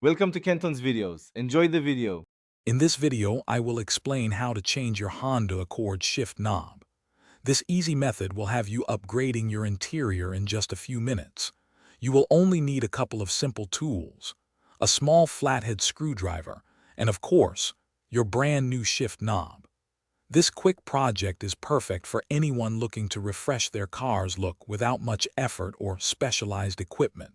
Welcome to Kenton's videos. Enjoy the video. In this video, I will explain how to change your Honda Accord shift knob. This easy method will have you upgrading your interior in just a few minutes. You will only need a couple of simple tools, a small flathead screwdriver, and of course, your brand new shift knob. This quick project is perfect for anyone looking to refresh their car's look without much effort or specialized equipment.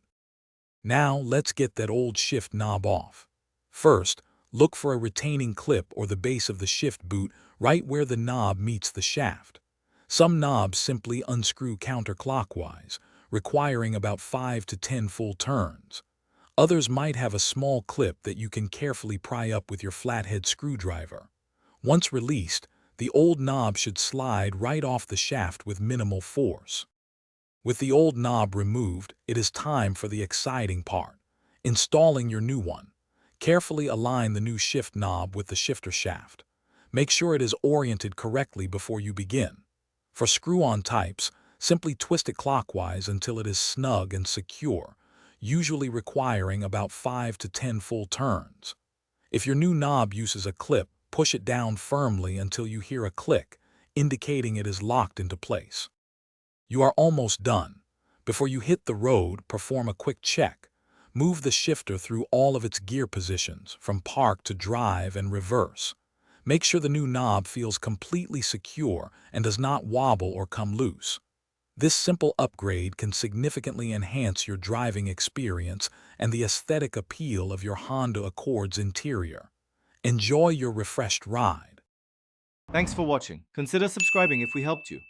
Now let's get that old shift knob off. First, look for a retaining clip or the base of the shift boot right where the knob meets the shaft. Some knobs simply unscrew counterclockwise, requiring about 5 to 10 full turns. Others might have a small clip that you can carefully pry up with your flathead screwdriver. Once released, the old knob should slide right off the shaft with minimal force. With the old knob removed, it is time for the exciting part, installing your new one. Carefully align the new shift knob with the shifter shaft. Make sure it is oriented correctly before you begin. For screw-on types, simply twist it clockwise until it is snug and secure, usually requiring about 5 to 10 full turns. If your new knob uses a clip, push it down firmly until you hear a click, indicating it is locked into place. You are almost done. Before you hit the road, perform a quick check. Move the shifter through all of its gear positions, from park to drive and reverse. Make sure the new knob feels completely secure and does not wobble or come loose. This simple upgrade can significantly enhance your driving experience and the aesthetic appeal of your Honda Accord's interior. Enjoy your refreshed ride. Thanks for watching. Consider subscribing if we helped you.